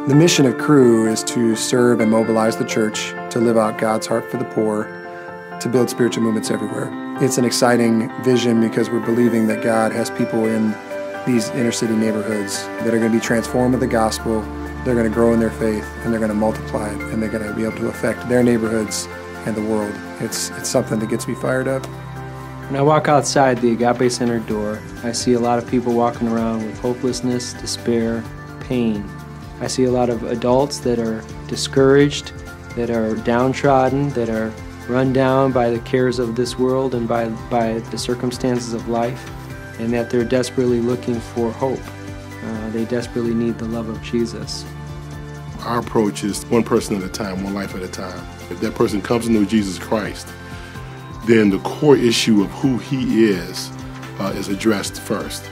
The mission of Cru is to serve and mobilize the church, to live out God's heart for the poor, to build spiritual movements everywhere. It's an exciting vision because we're believing that God has people in these inner city neighborhoods that are going to be transformed with the gospel, they're going to grow in their faith, and they're going to multiply it, and they're going to be able to affect their neighborhoods and the world. It's something that gets me fired up. When I walk outside the Agape Center door, I see a lot of people walking around with hopelessness, despair, pain. I see a lot of adults that are discouraged, that are downtrodden, that are run down by the cares of this world and by the circumstances of life, and that they're desperately looking for hope. They desperately need the love of Jesus. Our approach is one person at a time, one life at a time. If that person comes to know Jesus Christ, then the core issue of who he is addressed first.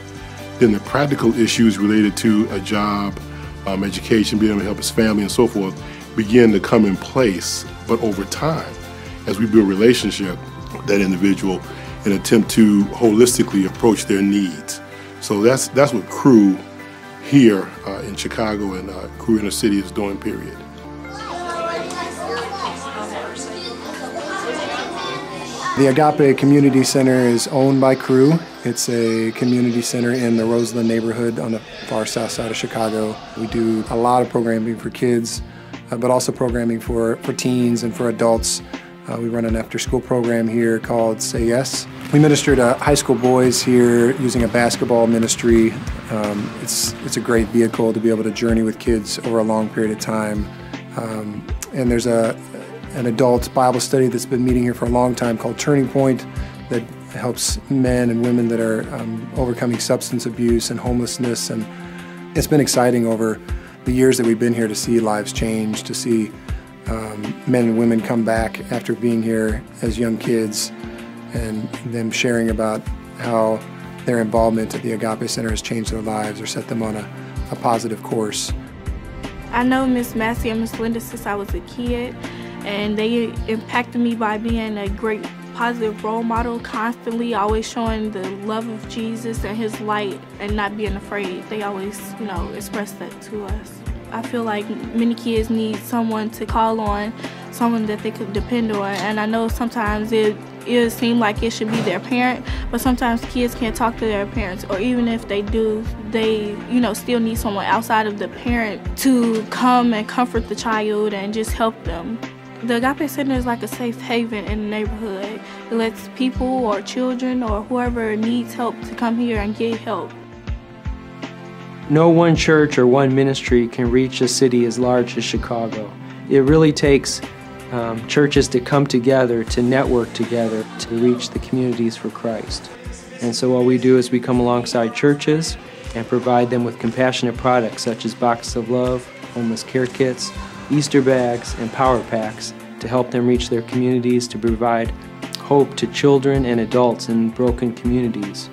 Then the practical issues related to a job, education, being able to help his family and so forth begin to come in place. But over time, as we build a relationship with that individual and attempt to holistically approach their needs. So that's what Cru here in Chicago and Cru Inner City is doing, period. The Agape Community Center is owned by Cru. It's a community center in the Roseland neighborhood on the far south side of Chicago. We do a lot of programming for kids, but also programming for teens and for adults. We run an after-school program here called Say Yes. We minister to high school boys here using a basketball ministry. It's a great vehicle to be able to journey with kids over a long period of time. And there's an adult Bible study that's been meeting here for a long time called Turning Point that helps men and women that are overcoming substance abuse and homelessness. And it's been exciting over the years that we've been here to see lives change, to see men and women come back after being here as young kids and them sharing about how their involvement at the Agape Center has changed their lives or set them on a positive course. I know Miss Massey and Miss Linda since I was a kid, and they impacted me by being a great positive role model, constantly always showing the love of Jesus and his light and not being afraid. They always, express that to us. I feel like many kids need someone to call on, someone that they could depend on, and I know sometimes it seems like it should be their parent, but sometimes kids can't talk to their parents, or even if they do, they still need someone outside of the parent to come and comfort the child and just help them. The Agape Center is like a safe haven in the neighborhood. It lets people or children or whoever needs help to come here and get help. No one church or one ministry can reach a city as large as Chicago. It really takes churches to come together, to network together, to reach the communities for Christ. And so what we do is we come alongside churches and provide them with compassionate products such as boxes of love, homeless care kits, Easter bags, and power packs to help them reach their communities, to provide hope to children and adults in broken communities.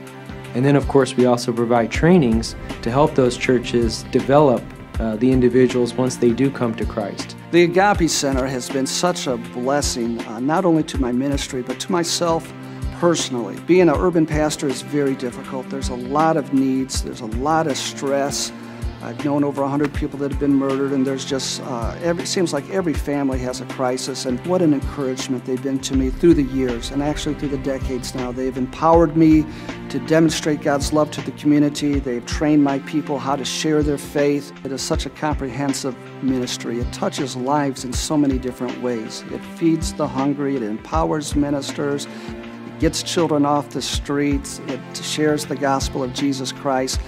And then, of course, we also provide trainings to help those churches develop the individuals once they do come to Christ. The Agape Center has been such a blessing, not only to my ministry, but to myself personally. Being an urban pastor is very difficult. There's a lot of needs, there's a lot of stress. I've known over 100 people that have been murdered, and there's just, it seems like every family has a crisis, and what an encouragement they've been to me through the years, and actually through the decades now. They've empowered me to demonstrate God's love to the community. They've trained my people how to share their faith. It is such a comprehensive ministry. It touches lives in so many different ways. It feeds the hungry, it empowers ministers, it gets children off the streets, it shares the gospel of Jesus Christ.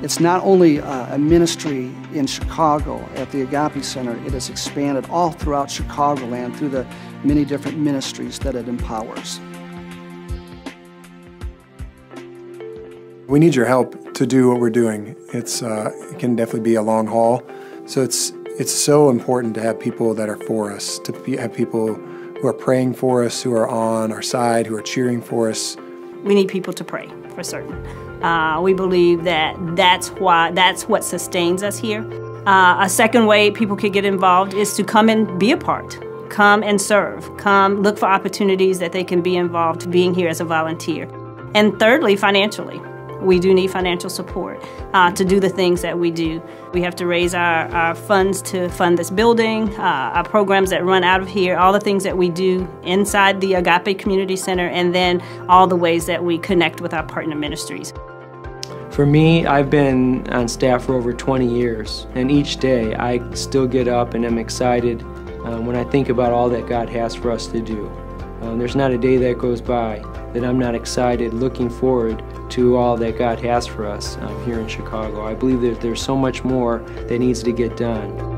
It's not only a ministry in Chicago at the Agape Center, it has expanded all throughout Chicagoland through the many different ministries that it empowers. We need your help to do what we're doing. It can definitely be a long haul. So it's so important to have people that are for us, to have people who are praying for us, who are on our side, who are cheering for us. We need people to pray, for certain. We believe that that's what sustains us here. A second way people could get involved is to come and be a part. Come and serve. Come look for opportunities that they can be involved being here as a volunteer. And thirdly, financially. We do need financial support to do the things that we do. We have to raise our funds to fund this building, our programs that run out of here, all the things that we do inside the Agape Community Center, and then all the ways that we connect with our partner ministries. For me, I've been on staff for over 20 years, and each day I still get up and am excited when I think about all that God has for us to do. There's not a day that goes by that I'm not excited, looking forward to all that God has for us here in Chicago. I believe that there's so much more that needs to get done.